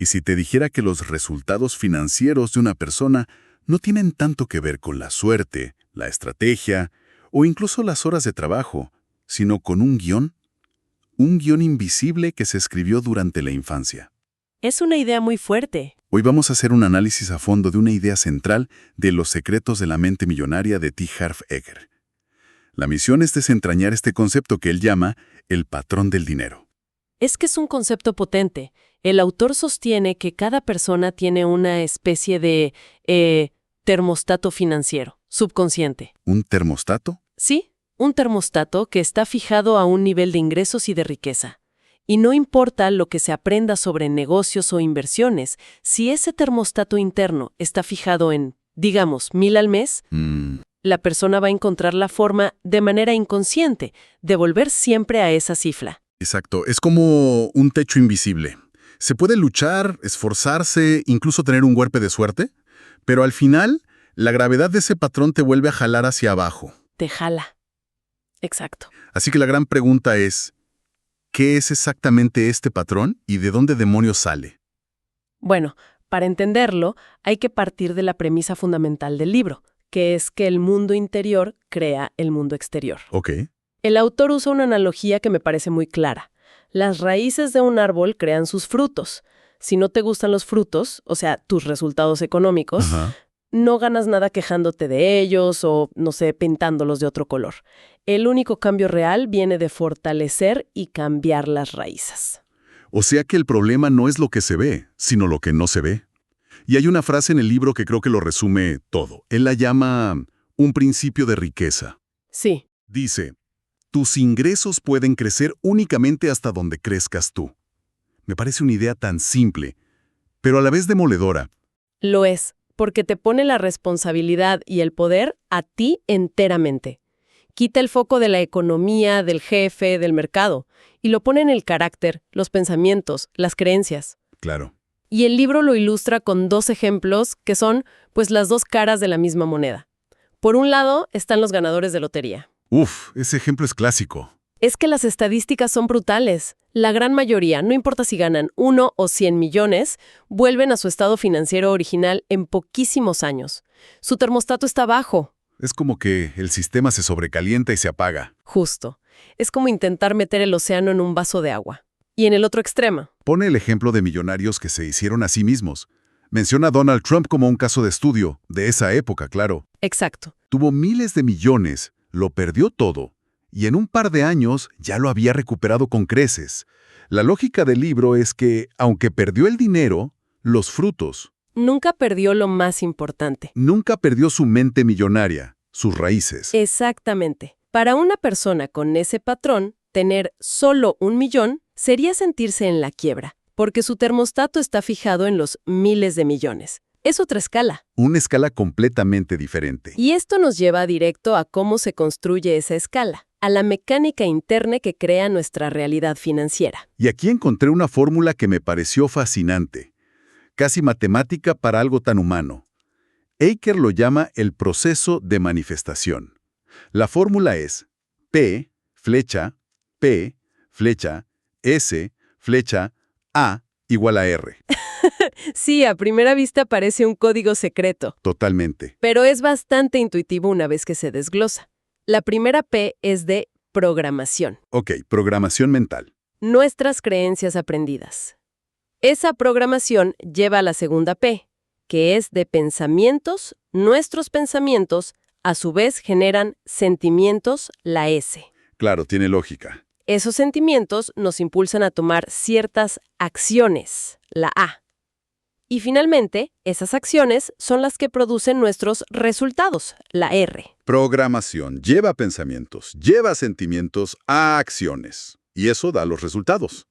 ¿Y si te dijera que los resultados financieros de una persona no tienen tanto que ver con la suerte, la estrategia o incluso las horas de trabajo, sino con un guión? Un guión invisible que se escribió durante la infancia. Es una idea muy fuerte. Hoy vamos a hacer un análisis a fondo de una idea central de Los secretos de la mente millonaria de T. Harv Eker. La misión es desentrañar este concepto que él llama el patrón del dinero. Es que es un concepto potente. El autor sostiene que cada persona tiene una especie de termostato financiero, subconsciente. ¿Un termostato? Sí, un termostato que está fijado a un nivel de ingresos y de riqueza. Y no importa lo que se aprenda sobre negocios o inversiones, si ese termostato interno está fijado en, digamos, 1,000 al mes, la persona va a encontrar la forma, de manera inconsciente, de volver siempre a esa cifra. Exacto, es como un techo invisible. Se puede luchar, esforzarse, incluso tener un golpe de suerte, pero al final, la gravedad de ese patrón te vuelve a jalar hacia abajo. Te jala. Exacto. Así que la gran pregunta es, ¿qué es exactamente este patrón y de dónde demonios sale? Bueno, para entenderlo, hay que partir de la premisa fundamental del libro, que es que el mundo interior crea el mundo exterior. Ok. El autor usa una analogía que me parece muy clara. Las raíces de un árbol crean sus frutos. Si no te gustan los frutos, o sea, tus resultados económicos, no ganas nada quejándote de ellos o, no sé, pintándolos de otro color. El único cambio real viene de fortalecer y cambiar las raíces. O sea que el problema no es lo que se ve, sino lo que no se ve. Y hay una frase en el libro que creo que lo resume todo. Él la llama un principio de riqueza. Sí. Dice, tus ingresos pueden crecer únicamente hasta donde crezcas tú. Me parece una idea tan simple, pero a la vez demoledora. Lo es, porque te pone la responsabilidad y el poder a ti enteramente. Quita el foco de la economía, del jefe, del mercado, y lo pone en el carácter, los pensamientos, las creencias. Claro. Y el libro lo ilustra con 2 ejemplos que son, pues, las 2 caras de la misma moneda. Por un lado están los ganadores de lotería. Ese ejemplo es clásico. Es que las estadísticas son brutales. La gran mayoría, no importa si ganan 1 o 100 millones, vuelven a su estado financiero original en poquísimos años. Su termostato está bajo. Es como que el sistema se sobrecalienta y se apaga. Justo. Es como intentar meter el océano en un vaso de agua. Y en el otro extremo. Pone el ejemplo de millonarios que se hicieron a sí mismos. Menciona a Donald Trump como un caso de estudio, de esa época, claro. Exacto. Tuvo miles de millones, lo perdió todo, y en un par de años ya lo había recuperado con creces. La lógica del libro es que, aunque perdió el dinero, los frutos. Nunca perdió lo más importante. Nunca perdió su mente millonaria, sus raíces. Exactamente. Para una persona con ese patrón, tener solo 1 millón sería sentirse en la quiebra, porque su termostato está fijado en los miles de millones. Es otra escala. Una escala completamente diferente. Y esto nos lleva directo a cómo se construye esa escala, a la mecánica interna que crea nuestra realidad financiera. Y aquí encontré una fórmula que me pareció fascinante, casi matemática para algo tan humano. Eker lo llama el proceso de manifestación. La fórmula es P, flecha, S, flecha, A, igual a R. Sí, a primera vista parece un código secreto. Totalmente. Pero es bastante intuitivo una vez que se desglosa. La primera P es de programación. Ok, programación mental. Nuestras creencias aprendidas. Esa programación lleva a la segunda P, que es de pensamientos. Nuestros pensamientos, a su vez, generan sentimientos, la S. Claro, tiene lógica. Esos sentimientos nos impulsan a tomar ciertas acciones, la A. Y finalmente, esas acciones son las que producen nuestros resultados, la R. Programación lleva pensamientos, lleva sentimientos a acciones. Y eso da los resultados.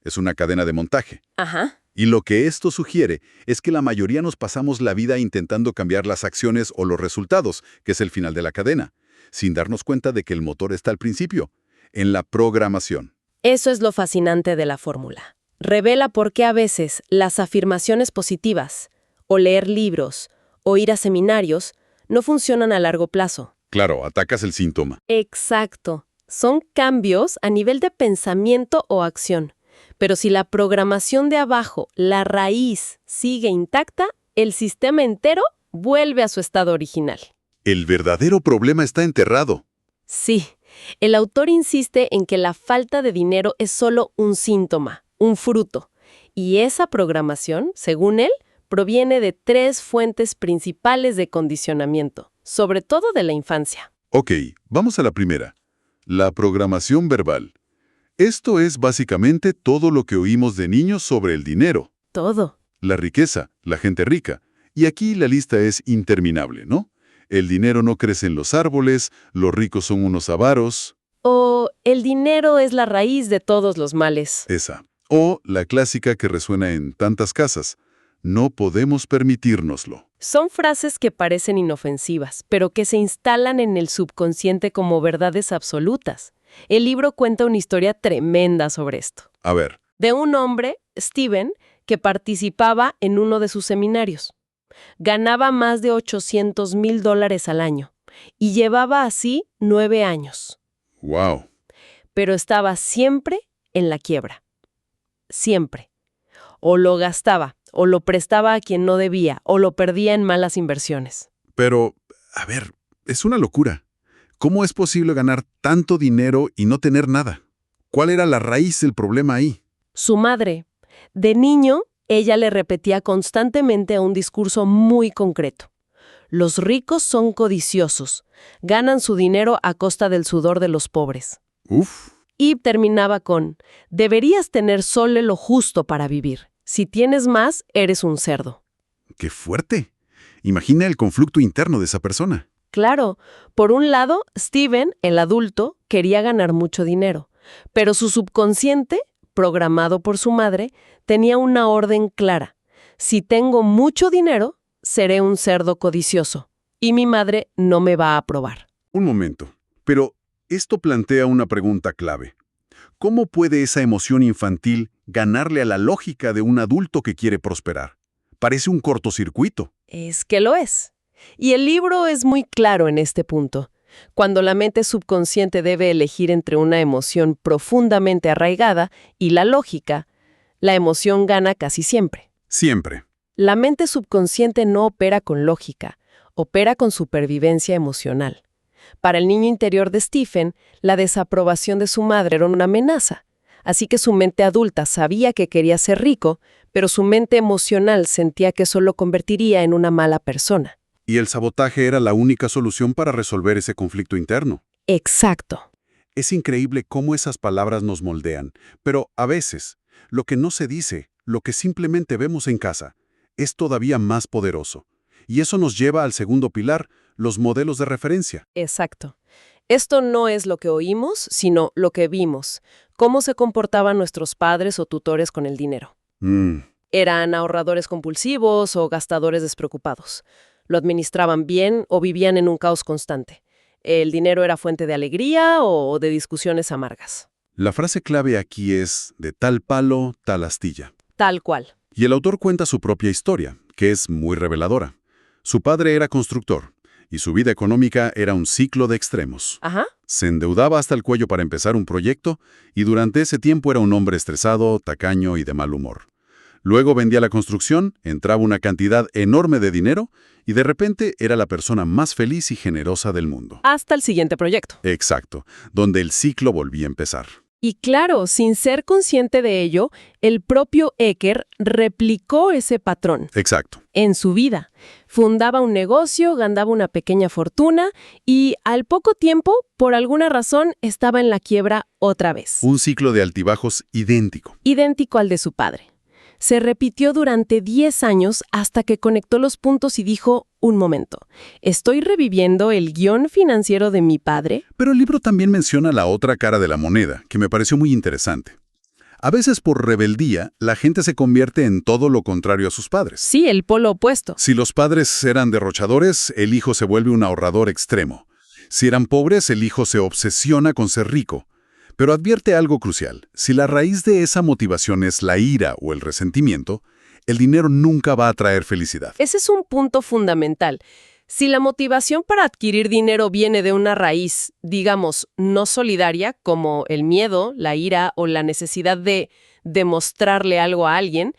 Es una cadena de montaje. Ajá. Y lo que esto sugiere es que la mayoría nos pasamos la vida intentando cambiar las acciones o los resultados, que es el final de la cadena, sin darnos cuenta de que el motor está al principio, en la programación. Eso es lo fascinante de la fórmula. Revela por qué a veces las afirmaciones positivas, o leer libros, o ir a seminarios, no funcionan a largo plazo. Claro, atacas el síntoma. Exacto. Son cambios a nivel de pensamiento o acción. Pero si la programación de abajo, la raíz, sigue intacta, el sistema entero vuelve a su estado original. El verdadero problema está enterrado. Sí, el autor insiste en que la falta de dinero es solo un síntoma, un fruto. Y esa programación, según él, proviene de 3 fuentes principales de condicionamiento, sobre todo de la infancia. Ok, vamos a la primera. La programación verbal. Esto es básicamente todo lo que oímos de niños sobre el dinero. Todo. La riqueza, la gente rica. Y aquí la lista es interminable, ¿no? El dinero no crece en los árboles, los ricos son unos avaros. O el dinero es la raíz de todos los males. Esa. O la clásica que resuena en tantas casas. No podemos permitírnoslo. Son frases que parecen inofensivas, pero que se instalan en el subconsciente como verdades absolutas. El libro cuenta una historia tremenda sobre esto. A ver. De un hombre, Steven, que participaba en uno de sus seminarios. Ganaba más de $800,000 al año y llevaba así 9 años. ¡Wow! Pero estaba siempre en la quiebra. Siempre. O lo gastaba, o lo prestaba a quien no debía, o lo perdía en malas inversiones. Pero, a ver, es una locura. ¿Cómo es posible ganar tanto dinero y no tener nada? ¿Cuál era la raíz del problema ahí? Su madre. De niño, ella le repetía constantemente un discurso muy concreto. Los ricos son codiciosos, ganan su dinero a costa del sudor de los pobres. Uf. Y terminaba con, deberías tener solo lo justo para vivir. Si tienes más, eres un cerdo. ¡Qué fuerte! Imagina el conflicto interno de esa persona. Claro, por un lado, Steven, el adulto, quería ganar mucho dinero, pero su subconsciente, programado por su madre, tenía una orden clara. Si tengo mucho dinero, seré un cerdo codicioso, y mi madre no me va a aprobar. Un momento. Pero esto plantea una pregunta clave. ¿Cómo puede esa emoción infantil ganarle a la lógica de un adulto que quiere prosperar? Parece un cortocircuito. Es que lo es. Y el libro es muy claro en este punto. Cuando la mente subconsciente debe elegir entre una emoción profundamente arraigada y la lógica, la emoción gana casi siempre. Siempre. La mente subconsciente no opera con lógica, opera con supervivencia emocional. Para el niño interior de Stephen, la desaprobación de su madre era una amenaza. Así que su mente adulta sabía que quería ser rico, pero su mente emocional sentía que eso lo convertiría en una mala persona. Y el sabotaje era la única solución para resolver ese conflicto interno. Exacto. Es increíble cómo esas palabras nos moldean, pero a veces, lo que no se dice, lo que simplemente vemos en casa, es todavía más poderoso. Y eso nos lleva al segundo pilar, los modelos de referencia. Exacto. Esto no es lo que oímos, sino lo que vimos. Cómo se comportaban nuestros padres o tutores con el dinero. ¿Eran ahorradores compulsivos o gastadores despreocupados? ¿Lo administraban bien o vivían en un caos constante? ¿El dinero era fuente de alegría o de discusiones amargas? La frase clave aquí es de tal palo, tal astilla. Tal cual. Y el autor cuenta su propia historia, que es muy reveladora. Su padre era constructor, y su vida económica era un ciclo de extremos. Ajá. Se endeudaba hasta el cuello para empezar un proyecto, y durante ese tiempo era un hombre estresado, tacaño y de mal humor. Luego vendía la construcción, entraba una cantidad enorme de dinero, y de repente era la persona más feliz y generosa del mundo. Hasta el siguiente proyecto. Exacto, donde el ciclo volvía a empezar. Y claro, sin ser consciente de ello, el propio Eker replicó ese patrón. Exacto. En su vida. Fundaba un negocio, ganaba una pequeña fortuna y al poco tiempo, por alguna razón, estaba en la quiebra otra vez. Un ciclo de altibajos idéntico. Idéntico al de su padre. Se repitió durante 10 años hasta que conectó los puntos y dijo, un momento, ¿estoy reviviendo el guión financiero de mi padre? Pero el libro también menciona la otra cara de la moneda, que me pareció muy interesante. A veces por rebeldía, la gente se convierte en todo lo contrario a sus padres. Sí, el polo opuesto. Si los padres eran derrochadores, el hijo se vuelve un ahorrador extremo. Si eran pobres, el hijo se obsesiona con ser rico. Pero advierte algo crucial. Si la raíz de esa motivación es la ira o el resentimiento, el dinero nunca va a traer felicidad. Ese es un punto fundamental. Si la motivación para adquirir dinero viene de una raíz, digamos, no solidaria, como el miedo, la ira o la necesidad de demostrarle algo a alguien,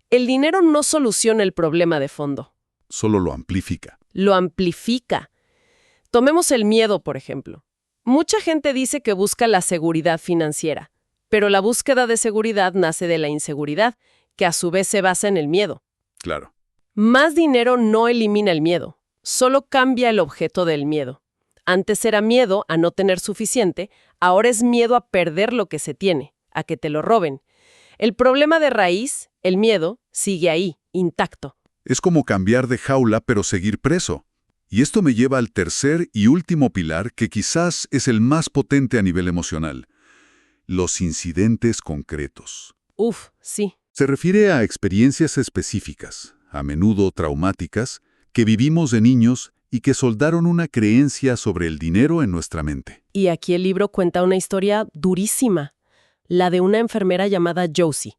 el dinero no soluciona el problema de fondo. Solo lo amplifica. Lo amplifica. Tomemos el miedo, por ejemplo. Mucha gente dice que busca la seguridad financiera, pero la búsqueda de seguridad nace de la inseguridad, que a su vez se basa en el miedo. Claro. Más dinero no elimina el miedo, solo cambia el objeto del miedo. Antes era miedo a no tener suficiente, ahora es miedo a perder lo que se tiene, a que te lo roben. El problema de raíz, el miedo, sigue ahí, intacto. Es como cambiar de jaula pero seguir preso. Y esto me lleva al tercer y último pilar que quizás es el más potente a nivel emocional. Los incidentes concretos. Sí. Se refiere a experiencias específicas, a menudo traumáticas, que vivimos de niños y que soldaron una creencia sobre el dinero en nuestra mente. Y aquí el libro cuenta una historia durísima, la de una enfermera llamada Josie.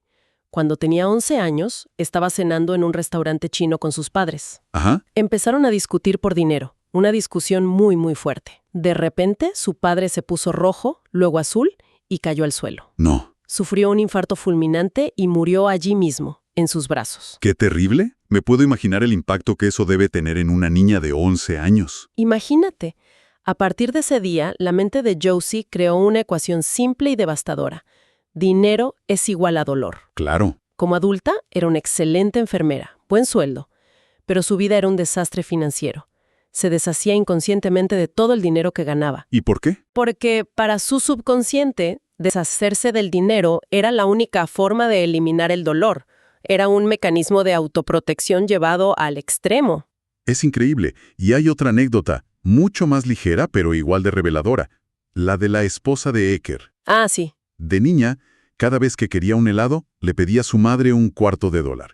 Cuando tenía 11 años, estaba cenando en un restaurante chino con sus padres. Ajá. Empezaron a discutir por dinero, una discusión muy, muy fuerte. De repente, su padre se puso rojo, luego azul, y cayó al suelo. No. Sufrió un infarto fulminante y murió allí mismo, en sus brazos. ¡Qué terrible! Me puedo imaginar el impacto que eso debe tener en una niña de 11 años. Imagínate, a partir de ese día, la mente de Josie creó una ecuación simple y devastadora. Dinero es igual a dolor. Claro. Como adulta, era una excelente enfermera, buen sueldo, pero su vida era un desastre financiero. Se deshacía inconscientemente de todo el dinero que ganaba. ¿Y por qué? Porque para su subconsciente, deshacerse del dinero era la única forma de eliminar el dolor. Era un mecanismo de autoprotección llevado al extremo. Es increíble. Y hay otra anécdota, mucho más ligera pero igual de reveladora. La de la esposa de Eker. Ah, sí. De niña, cada vez que quería un helado, le pedía a su madre $0.25.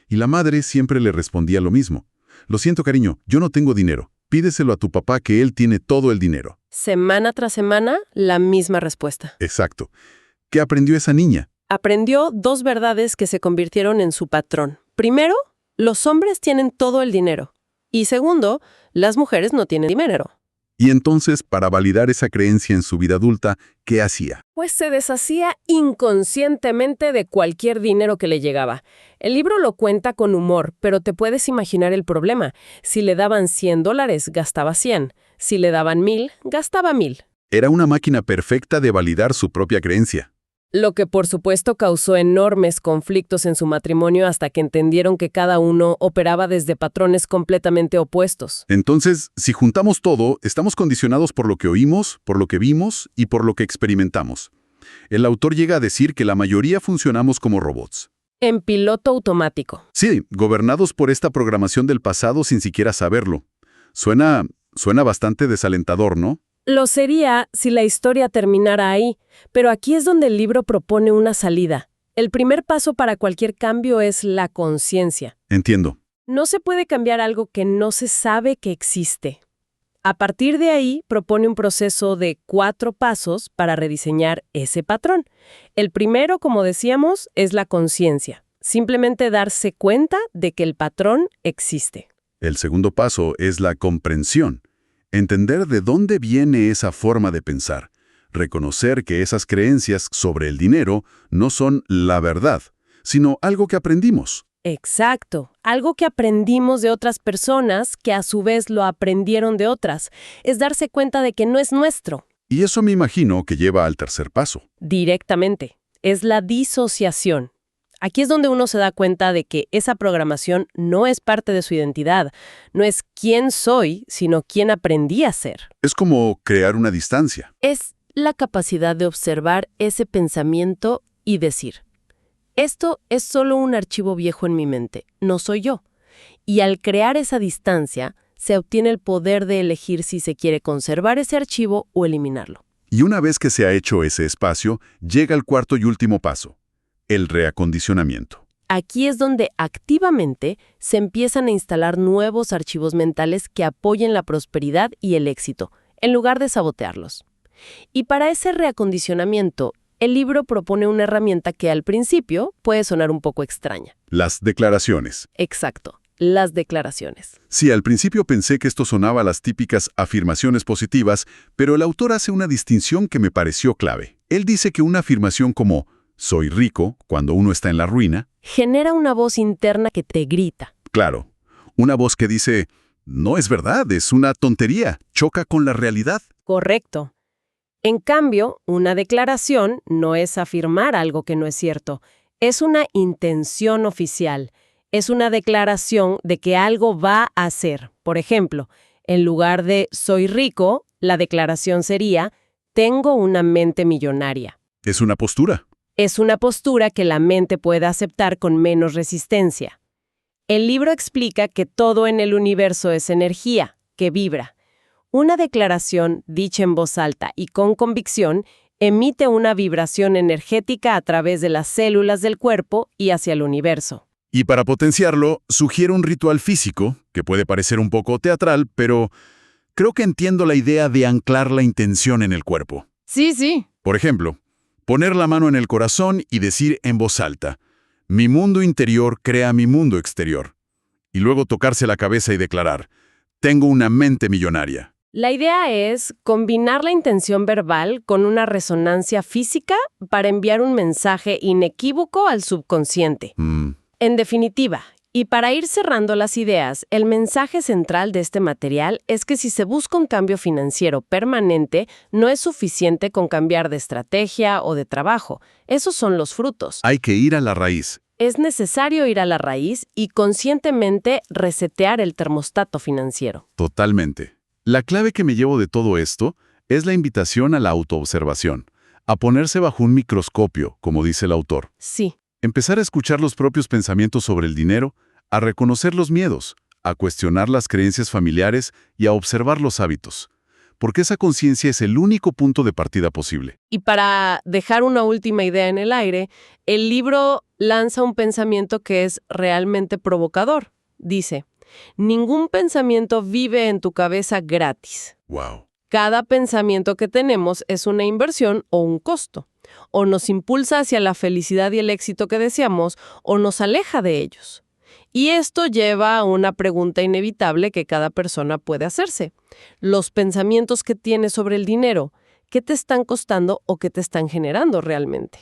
Y la madre siempre le respondía lo mismo. Lo siento, cariño, yo no tengo dinero. Pídeselo a tu papá que él tiene todo el dinero. Semana tras semana, la misma respuesta. Exacto. ¿Qué aprendió esa niña? Aprendió dos verdades que se convirtieron en su patrón. Primero, los hombres tienen todo el dinero. Y segundo, las mujeres no tienen dinero. Y entonces, para validar esa creencia en su vida adulta, ¿qué hacía? Pues se deshacía inconscientemente de cualquier dinero que le llegaba. El libro lo cuenta con humor, pero te puedes imaginar el problema. Si le daban $100, gastaba 100. Si le daban 1,000, gastaba 1,000. Era una máquina perfecta de validar su propia creencia. Lo que por supuesto causó enormes conflictos en su matrimonio hasta que entendieron que cada uno operaba desde patrones completamente opuestos. Entonces, si juntamos todo, estamos condicionados por lo que oímos, por lo que vimos y por lo que experimentamos. El autor llega a decir que la mayoría funcionamos como robots. En piloto automático. Sí, gobernados por esta programación del pasado sin siquiera saberlo. Suena bastante desalentador, ¿no? Lo sería si la historia terminara ahí, pero aquí es donde el libro propone una salida. El primer paso para cualquier cambio es la conciencia. Entiendo. No se puede cambiar algo que no se sabe que existe. A partir de ahí, propone un proceso de 4 pasos para rediseñar ese patrón. El primero, como decíamos, es la conciencia. Simplemente darse cuenta de que el patrón existe. El segundo paso es la comprensión. Entender de dónde viene esa forma de pensar. Reconocer que esas creencias sobre el dinero no son la verdad, sino algo que aprendimos. Exacto, algo que aprendimos de otras personas que a su vez lo aprendieron de otras. Es darse cuenta de que no es nuestro. Y eso me imagino que lleva al tercer paso. Directamente, es la disociación. Aquí es donde uno se da cuenta de que esa programación no es parte de su identidad, no es quién soy, sino quién aprendí a ser. Es como crear una distancia. Es la capacidad de observar ese pensamiento y decir, esto es solo un archivo viejo en mi mente, no soy yo. Y al crear esa distancia, se obtiene el poder de elegir si se quiere conservar ese archivo o eliminarlo. Y una vez que se ha hecho ese espacio, llega el cuarto y último paso. El reacondicionamiento. Aquí es donde activamente se empiezan a instalar nuevos archivos mentales que apoyen la prosperidad y el éxito, en lugar de sabotearlos. Y para ese reacondicionamiento, el libro propone una herramienta que al principio puede sonar un poco extraña. Las declaraciones. Exacto, las declaraciones. Sí, al principio pensé que esto sonaba a las típicas afirmaciones positivas, pero el autor hace una distinción que me pareció clave. Él dice que una afirmación como soy rico, cuando uno está en la ruina, genera una voz interna que te grita. claro, una voz que dice, no es verdad, es una tontería, choca con la realidad. Correcto. En cambio, una declaración no es afirmar algo que no es cierto, es una intención oficial. Es una declaración de que algo va a ser. Por ejemplo, en lugar de soy rico, la declaración sería tengo una mente millonaria. Es una postura. Es una postura que la mente puede aceptar con menos resistencia. El libro explica que todo en el universo es energía, que vibra. Una declaración dicha en voz alta y con convicción emite una vibración energética a través de las células del cuerpo y hacia el universo. Y para potenciarlo, sugiere un ritual físico, que puede parecer un poco teatral, pero creo que entiendo la idea de anclar la intención en el cuerpo. Sí. Por ejemplo, poner la mano en el corazón y decir en voz alta, mi mundo interior crea mi mundo exterior. Y luego tocarse la cabeza y declarar, tengo una mente millonaria. La idea es combinar la intención verbal con una resonancia física para enviar un mensaje inequívoco al subconsciente. En definitiva, y para ir cerrando las ideas, el mensaje central de este material es que si se busca un cambio financiero permanente, no es suficiente con cambiar de estrategia o de trabajo. Esos son los frutos. Hay que ir a la raíz. Es necesario ir a la raíz y conscientemente resetear el termostato financiero. Totalmente. La clave que me llevo de todo esto es la invitación a la autoobservación, a ponerse bajo un microscopio, como dice el autor. Sí. Empezar a escuchar los propios pensamientos sobre el dinero, a reconocer los miedos, a cuestionar las creencias familiares y a observar los hábitos. Porque esa conciencia es el único punto de partida posible. Y para dejar una última idea en el aire, el libro lanza un pensamiento que es realmente provocador. Dice, ningún pensamiento vive en tu cabeza gratis. ¡Wow! Cada pensamiento que tenemos es una inversión o un costo. O nos impulsa hacia la felicidad y el éxito que deseamos, o nos aleja de ellos. Y esto lleva a una pregunta inevitable que cada persona puede hacerse. Los pensamientos que tienes sobre el dinero, ¿qué te están costando o qué te están generando realmente?